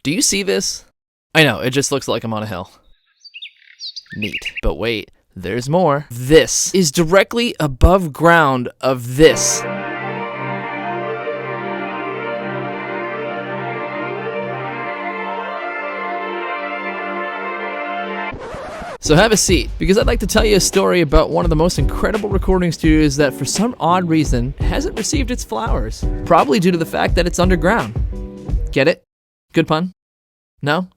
Do you see this? I know, it just looks like I'm on a hill. Neat. But wait, there's more. This is directly above ground of this. So have a seat, because I'd like to tell you a story about one of the most incredible recording studios that for some odd reason hasn't received its flowers. Probably due to the fact that it's underground. Get it? Good pun? No?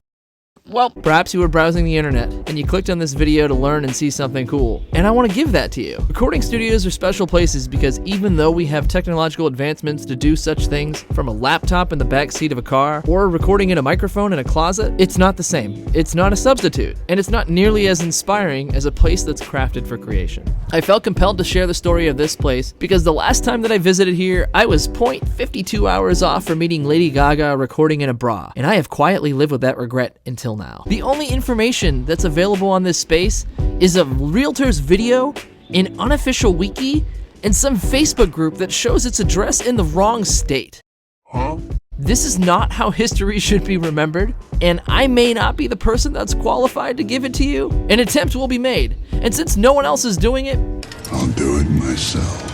Well, perhaps you were browsing the internet and you clicked on this video to learn and see something cool. And I want to give that to you. Recording studios are special places because even though we have technological advancements to do such things, from a laptop in the backseat of a car or recording in a microphone in a closet, it's not the same. It's not a substitute, and it's not nearly as inspiring as a place that's crafted for creation. I felt compelled to share the story of this place because the last time that I visited here, I was 0.52 hours off from meeting Lady Gaga recording in a bra, and I have quietly lived with that regret until now. The only information that's available on this space is a realtor's video, an unofficial wiki, and some Facebook group that shows its address in the wrong state. Huh? This is not how history should be remembered, and I may not be the person that's qualified to give it to you. An attempt will be made, and since no one else is doing it, I'll do it myself.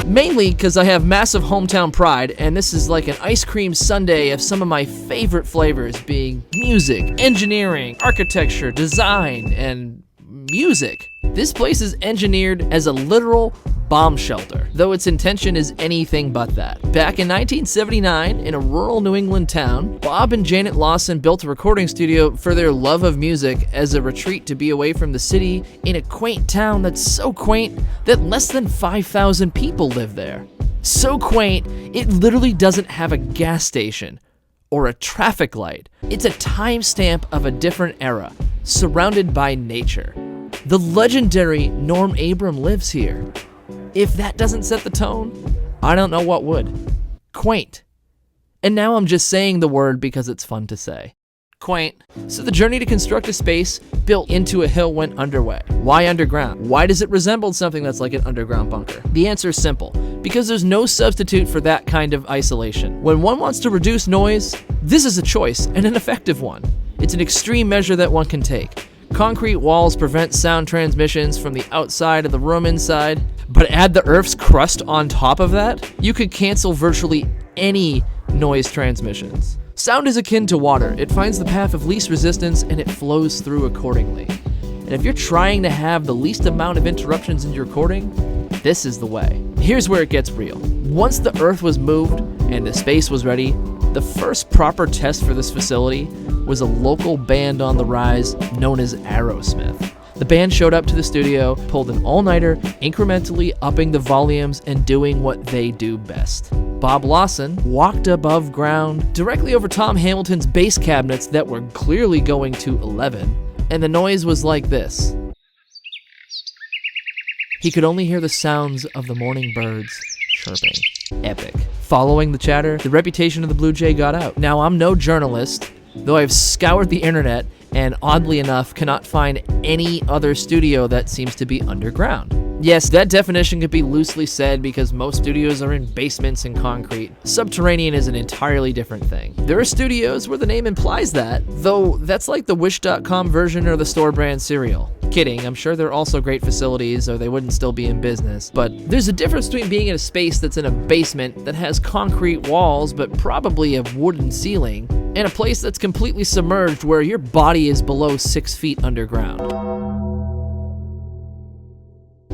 mainly because I have massive hometown pride, and this is like an ice cream sundae of some of my favorite flavors, being music, engineering, architecture, design, and music. This place is engineered as a literal bomb shelter, though its intention is anything but that. Back in 1979, in a rural New England town, Bob and Janet Lawson built a recording studio for their love of music as a retreat to be away from the city in a quaint town that's so quaint that less than 5,000 people live there. So quaint, it literally doesn't have a gas station or a traffic light. It's a timestamp of a different era, surrounded by nature. The legendary Norm Abram lives here. If that doesn't set the tone, I don't know what would. Quaint. And now I'm just saying the word because it's fun to say. Quaint. So the journey to construct a space built into a hill went underway. Why underground? Why does it resemble something that's like an underground bunker? The answer is simple. Because there's no substitute for that kind of isolation. When one wants to reduce noise, this is a choice, and an effective one. It's an extreme measure that one can take. Concrete walls prevent sound transmissions from the outside of the room inside, but add the Earth's crust on top of that, you could cancel virtually any noise transmissions. Sound is akin to water. It finds the path of least resistance and it flows through accordingly. And if you're trying to have the least amount of interruptions in your recording, this is the way. Here's where it gets real. Once the Earth was moved and the space was ready, the first proper test for this facility was a local band on the rise known as Aerosmith. The band showed up to the studio, pulled an all-nighter, incrementally upping the volumes and doing what they do best. Bob Lawson walked above ground, directly over Tom Hamilton's bass cabinets that were clearly going to 11, and the noise was like this. He could only hear the sounds of the morning birds chirping. Epic. Following the chatter, the reputation of the Blue Jay got out. Now, I'm no journalist, though I've scoured the internet and oddly enough cannot find any other studio that seems to be underground. Yes, that definition could be loosely said because most studios are in basements and concrete. Subterranean is an entirely different thing. There are studios where the name implies that, though that's like the Wish.com version or the store brand cereal. Kidding, I'm sure they're also great facilities or they wouldn't still be in business, but there's a difference between being in a space that's in a basement that has concrete walls but probably a wooden ceiling, and a place that's completely submerged where your body is below 6 feet underground.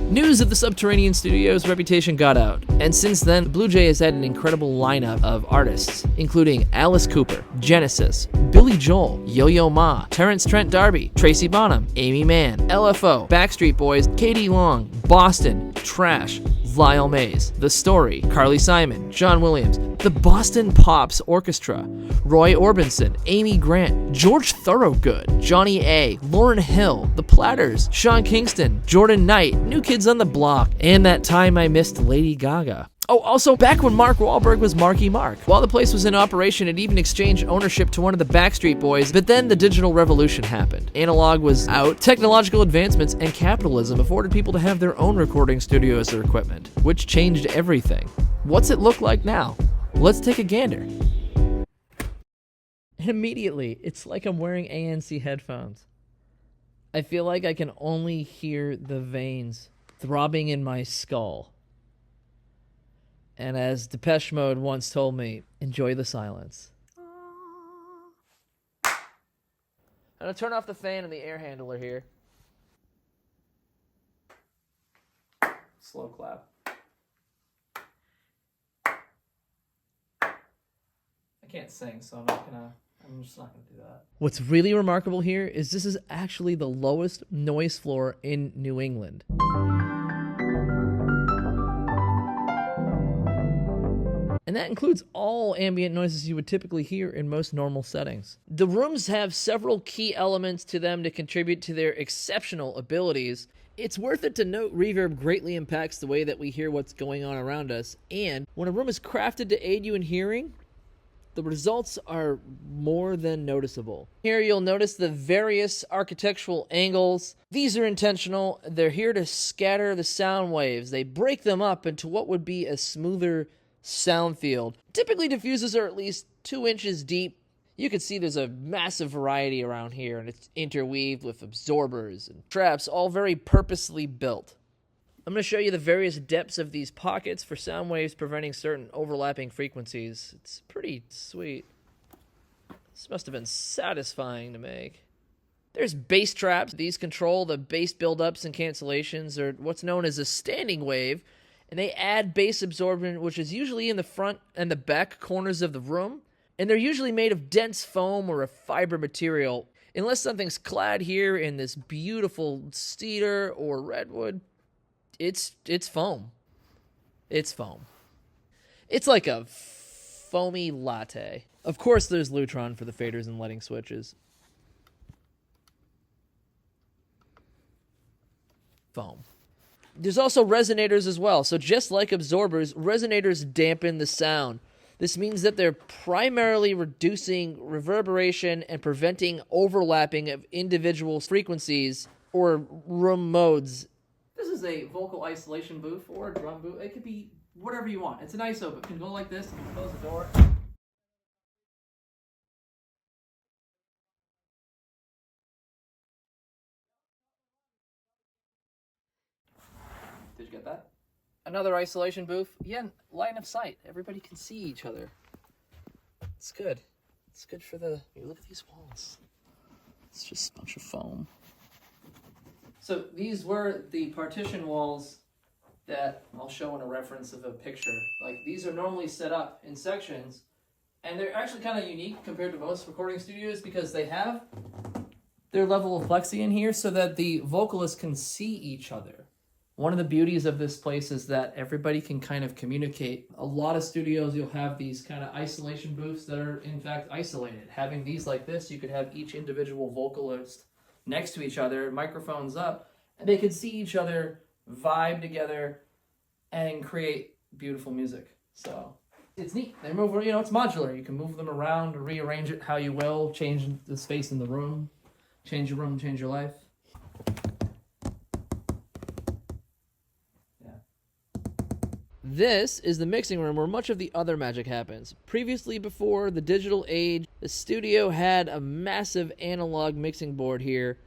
News of the Subterranean studio's reputation got out, and since then, the Blue Jay has had an incredible lineup of artists, including Alice Cooper, Genesis, Billy Joel, Yo-Yo Ma, Terrence Trent D'Arby, Tracy Bonham, Amy Mann, LFO, Backstreet Boys, Katie Long, Boston, Trash, Lyle Mays, The Story, Carly Simon, John Williams, the Boston Pops Orchestra, Roy Orbison, Amy Grant, George Thorogood, Johnny A, Lauryn Hill, The Platters, Sean Kingston, Jordan Knight, New Kids on the Block, and that time I missed Lady Gaga. Oh, also back when Mark Wahlberg was Marky Mark. While the place was in operation, it even exchanged ownership to one of the Backstreet Boys, but then the digital revolution happened. Analog was out, technological advancements and capitalism afforded people to have their own recording studio as their equipment, which changed everything. What's it look like now? Let's take a gander. And immediately, it's like I'm wearing ANC headphones. I feel like I can only hear the veins throbbing in my skull. And as Depeche Mode once told me, enjoy the silence. I'm going to turn off the fan and the air handler here. Slow clap. I can't sing, so I'm just not gonna do that. What's really remarkable here is this is actually the lowest noise floor in New England. And that includes all ambient noises you would typically hear in most normal settings. The rooms have several key elements to them to contribute to their exceptional abilities. It's worth it to note reverb greatly impacts the way that we hear what's going on around us, and when a room is crafted to aid you in hearing, the results are more than noticeable. Here you'll notice the various architectural angles. These are intentional. They're here to scatter the sound waves. They break them up into what would be a smoother sound field. Typically diffusers are at least 2 inches deep. You can see there's a massive variety around here, and it's interweaved with absorbers and traps, all very purposely built. I'm going to show you the various depths of these pockets for sound waves preventing certain overlapping frequencies. It's pretty sweet. This must have been satisfying to make. There's bass traps. These control the bass buildups and cancellations, or what's known as a standing wave, and they add bass absorption, which is usually in the front and the back corners of the room, and they're usually made of dense foam or a fiber material. Unless something's clad here in this beautiful cedar or redwood, it's foam. It's foam. It's like a foamy latte. Of course, there's Lutron for the faders and lighting switches. Foam. There's also resonators as well. So just like absorbers, resonators dampen the sound. This means that they're primarily reducing reverberation and preventing overlapping of individual frequencies or room modes. This is a vocal isolation booth or a drum booth. It could be whatever you want. It's an ISO, but it can go like this. You can close the door. Did you get that? Another isolation booth. Yeah, line of sight. Everybody can see each other. It's good. It's good for the... Look at these walls. It's just a bunch of foam. So these were the partition walls that I'll show in a reference of a picture. Like, these are normally set up in sections, and they're actually kind of unique compared to most recording studios because they have their level of plexi in here so that the vocalists can see each other. One of the beauties of this place is that everybody can kind of communicate. A lot of studios, you'll have these kind of isolation booths that are, in fact, isolated. Having these like this, you could have each individual vocalist next to each other, microphones up, and they could see each other, vibe together, and create beautiful music. So it's neat. They move, it's modular. You can move them around, rearrange it how you will, change the space in the room, change your room, change your life. This is the mixing room where much of the other magic happens. Previously, before the digital age, the studio had a massive analog mixing board here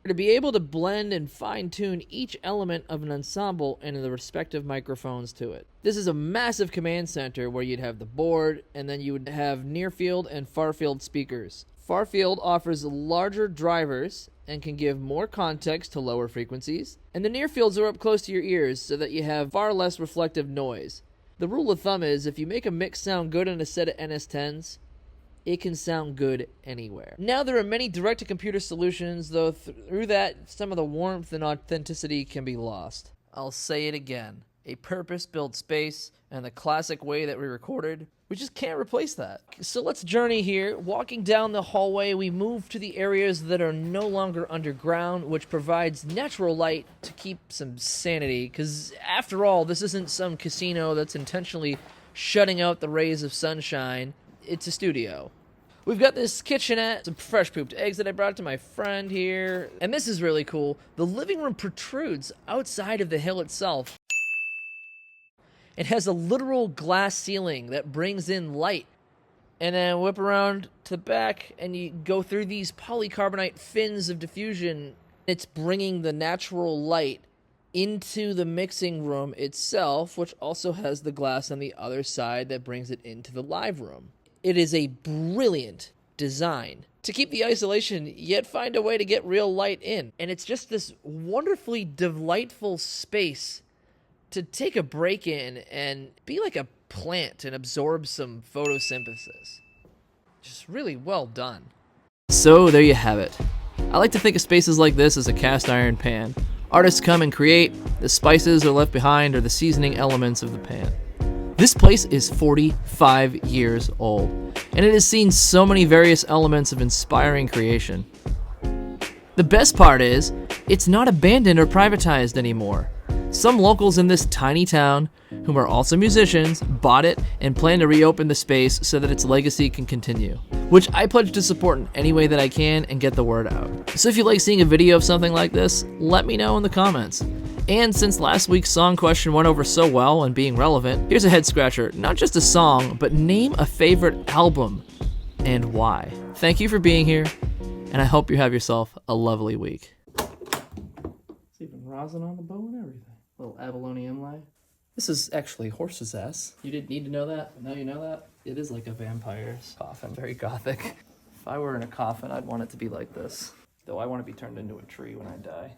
to be able to blend and fine-tune each element of an ensemble and the respective microphones to it. This is a massive command center where you'd have the board, and then you would have near-field and far-field speakers. Far-field offers larger drivers and can give more context to lower frequencies, and the near fields are up close to your ears so that you have far less reflective noise. The rule of thumb is if you make a mix sound good on a set of NS10s, it can sound good anywhere. Now there are many direct-to-computer solutions, though through that some of the warmth and authenticity can be lost. I'll say it again. A purpose-built space and the classic way that we recorded, we just can't replace that. So let's journey here. Walking down the hallway, we move to the areas that are no longer underground, which provides natural light to keep some sanity, because after all, this isn't some casino that's intentionally shutting out the rays of sunshine. It's a studio. We've got this kitchenette, some fresh pooped eggs that I brought to my friend here, and this is really cool. The living room protrudes outside of the hill itself. It has a literal glass ceiling that brings in light and then whip around to the back, and you go through these polycarbonate fins of diffusion. It's bringing the natural light into the mixing room itself, which also has the glass on the other side that brings it into the live room. It is a brilliant design to keep the isolation, yet find a way to get real light in. And it's just this wonderfully delightful space to take a break in and be like a plant and absorb some photosynthesis. Just really well done. So there you have it. I like to think of spaces like this as a cast iron pan. Artists come and create, the spices are left behind or the seasoning elements of the pan. This place is 45 years old, and it has seen so many various elements of inspiring creation. The best part is, it's not abandoned or privatized anymore. Some locals in this tiny town, whom are also musicians, bought it and plan to reopen the space so that its legacy can continue, which I pledge to support in any way that I can and get the word out. So if you like seeing a video of something like this, let me know in the comments. And since last week's song question went over so well and being relevant, here's a head scratcher. Not just a song, but name a favorite album and why. Thank you for being here, and I hope you have yourself a lovely week. It's even rosin on the bow and everything. Little abalone inlay. This is actually horse's ass. You didn't need to know that, but now you know that. It is like a vampire's coffin, very gothic. If I were in a coffin, I'd want it to be like this. Though I want to be turned into a tree when I die.